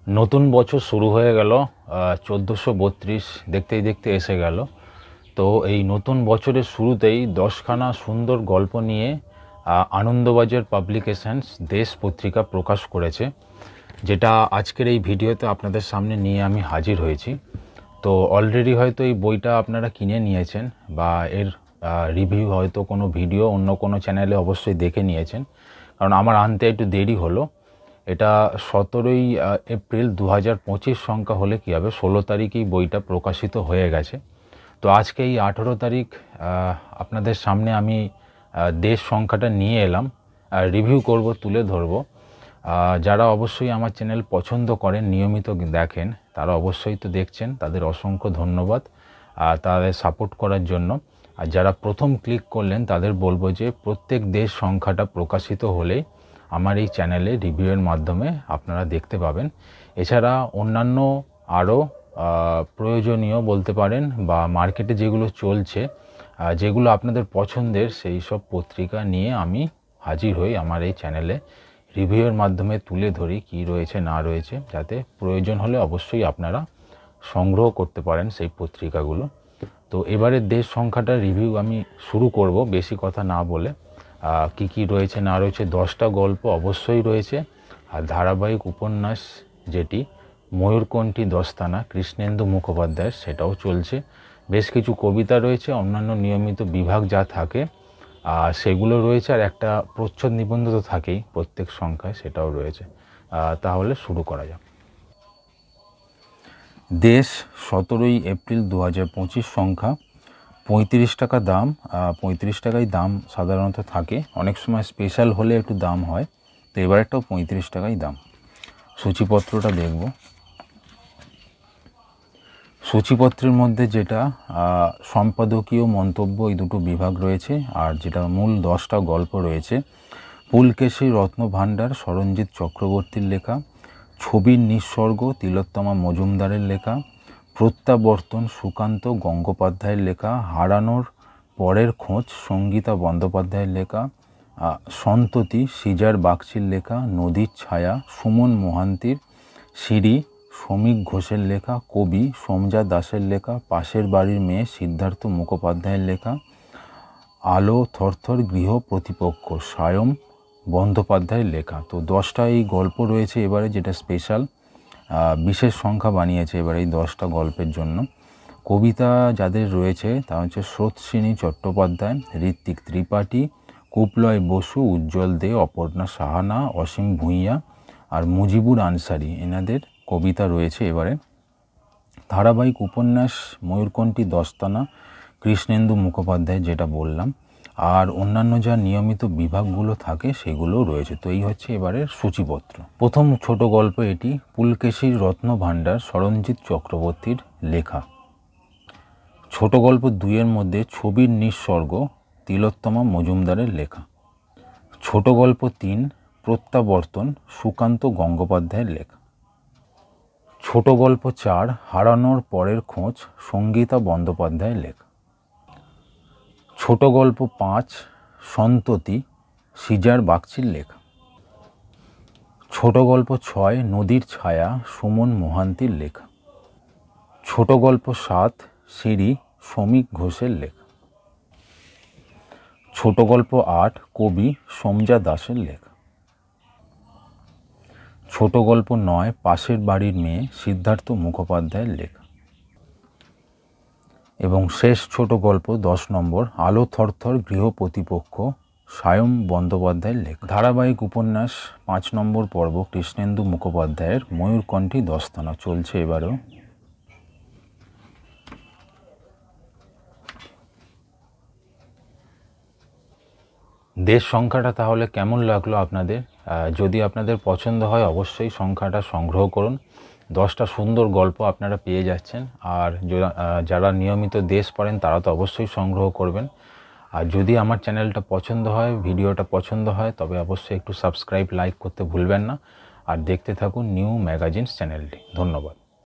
নতুন বছর শুরু হয়ে গেল। 1432 দেখতেই দেখতে এসে গেল। তো এই নতুন বছরের শুরুতেই 10খানা সুন্দর গল্প নিয়ে আনন্দবাজার পাবলিকেশনস দেশ পত্রিকা প্রকাশ করেছে, যেটা আজকের এই ভিডিওতে আপনাদের সামনে নিয়ে আমি হাজির হয়েছি। তো অলরেডি হয়তো এই বইটা আপনারা কিনে নিয়েছেন বা এর রিভিউ হয়তো কোনো ভিডিও অন্য কোনো চ্যানেলে অবশ্যই দেখে নিয়েছেন, কারণ আমার আনতে একটু দেরি হলো। এটা 17ই এপ্রিল 2025 সংখ্যা হলে কী হবে, 16 তারিখেই বইটা প্রকাশিত হয়ে গেছে। তো আজকে এই 18 তারিখ আপনাদের সামনে আমি দেশ সংখ্যাটা নিয়ে এলাম, রিভিউ করব, তুলে ধরব। যারা অবশ্যই আমার চ্যানেল পছন্দ করেন, নিয়মিত দেখেন, তারা অবশ্যই তো দেখছেন, তাদের অসংখ্য ধন্যবাদ তাদের সাপোর্ট করার জন্য। আর যারা প্রথম ক্লিক করলেন তাদের বলবো যে প্রত্যেক দেশ সংখ্যাটা প্রকাশিত হলেই আমার এই চ্যানেলে রিভিউয়ের মাধ্যমে আপনারা দেখতে পাবেন। এছাড়া অন্যান্য আরও প্রয়োজনীয় বলতে পারেন বা মার্কেটে যেগুলো চলছে, যেগুলো আপনাদের পছন্দের, সেই সব পত্রিকা নিয়ে আমি হাজির হই আমার এই চ্যানেলে, রিভিউয়ের মাধ্যমে তুলে ধরি কী রয়েছে না রয়েছে, যাতে প্রয়োজন হলে অবশ্যই আপনারা সংগ্রহ করতে পারেন সেই পত্রিকাগুলো। তো এবারের দেশ সংখ্যাটা রিভিউ আমি শুরু করব বেশি কথা না বলে। কি কি রয়েছে না রয়েছে, 10টা গল্প অবশ্যই রয়েছে, আর ধারাবাহিক উপন্যাস যেটি ময়ূরকণ্ঠী দস্তানা কৃষ্ণেন্দু মুখোপাধ্যায়ের, সেটাও চলছে। বেশ কিছু কবিতা রয়েছে, অন্যান্য নিয়মিত বিভাগ যা থাকে সেগুলো রয়েছে, আর একটা প্রচ্ছদ নিবন্ধ তো থাকেই প্রত্যেক সংখ্যায়, সেটাও রয়েছে। তাহলে শুরু করা যাক। দেশ 17ই এপ্রিল 2025 সংখ্যা, 35 টাকা দাম। 35 টাকাই দাম সাধারণত থাকে, অনেক সময় স্পেশাল হলে একটু দাম হয়, তো এবারেরটাও 35 টাকাই দাম। সূচিপত্রটা দেখব। সূচিপত্রের মধ্যে যেটা সম্পাদকীয় মন্তব্য, এই দুটো বিভাগ রয়েছে, আর যেটা মূল 10টা গল্প রয়েছে। পুলকেশী রত্নভাণ্ডার সরঞ্জিৎ চক্রবর্তীর লেখা, ছবির নিঃসর্গ তিলোত্তমা মজুমদারের লেখা, প্রত্যাবর্তন সুকান্ত গঙ্গোপাধ্যায়ের লেখা, হারানোর পরের খোঁজ সঙ্গীতা বন্দ্যোপাধ্যায়ের লেখা, সন্ততি সিজার বাগচির লেখা, নদীর ছায়া সুমন মোহান্তির, সিঁড়ি শ্রমিক ঘোষের লেখা, কবি সোমজা দাসের লেখা, পাশের বাড়ির মেয়ে সিদ্ধার্থ মুখোপাধ্যায়ের লেখা, আলো থরথর গৃহ প্রতিপক্ষ সায়ম বন্দ্যোপাধ্যায়ের লেখা। তো 10টা এই গল্প রয়েছে এবারে, যেটা স্পেশাল বিশেষ সংখ্যা বানিয়েছে এবারে এই 10টা গল্পের জন্য। কবিতা যাদের রয়েছে তা হচ্ছে স্রোতস্বিনী চট্টোপাধ্যায়, ঋত্বিক ত্রিপাঠী, কুপলয় বসু, উজ্জ্বল দে, অপর্ণা সাহানা, অসীম ভূঁইয়া আর মুজিবুর আনসারি, এনাদের কবিতা রয়েছে এবারে। ধারাবাহিক উপন্যাস ময়ূরকণ্ঠী দস্তানা কৃষ্ণেন্দু মুখোপাধ্যায়, যেটা বললাম, আর অন্যান্য যা নিয়মিত বিভাগগুলো থাকে সেগুলোও রয়েছে। তো এই হচ্ছে এবারের সূচিপত্র। প্রথম ছোট গল্প এটি, পুলকেশীর রত্নভাণ্ডার সরঞ্জিৎ চক্রবর্তীর লেখা। ছোট গল্প 2-এর মধ্যে ছবির নিঃসর্গ তিলোত্তমা মজুমদারের লেখা। ছোট গল্প 3 প্রত্যাবর্তন সুকান্ত গঙ্গোপাধ্যায়ের লেখা। ছোট গল্প 4 হারানোর পরের খোঁজ সঙ্গীতা বন্দ্যোপাধ্যায়ের লেখা। ছোট গল্প 5 সন্ততি সিজার বাগচির লেখা। ছোট গল্প 6 নদীর ছায়া সুমন মোহান্তির লেখা। ছোট গল্প 7 সিঁড়ি শ্রমিক ঘোষের লেখা। ছোট গল্প 8 কবি সোমজা দাসের লেখা। ছোট গল্প 9 পাশের বাড়ির মেয়ে সিদ্ধার্থ মুখোপাধ্যায়ের লেখা। এবং শেষ ছোট গল্প 10 নম্বর আলো থরথর গৃহ প্রতিপক্ষ সায়ম বন্দ্যোপাধ্যায়ের লেখা। ধারাবাহিক উপন্যাস 5 নম্বর পর্ব কৃষ্ণেন্দু মুখোপাধ্যায়ের ময়ূরকণ্ঠী দস্তানা চলছে এবারেও। দেশ সংখ্যাটা তাহলে কেমন লাগলো আপনাদের? যদি আপনাদের পছন্দ হয় অবশ্যই সংখ্যাটা সংগ্রহ করুন। 10টা সুন্দর গল্প আপনারা পেয়ে যাচ্ছেন, আর যারা নিয়মিত দেশ পড়েন তারা তো অবশ্যই সংগ্রহ করবেন। আর যদি আমার চ্যানেলটা পছন্দ হয়, ভিডিওটা পছন্দ হয়, তবে অবশ্যই একটু সাবস্ক্রাইব লাইক করতে ভুলবেন না, আর দেখতে থাকুন নিউ ম্যাগাজিনস চ্যানেলটি। ধন্যবাদ।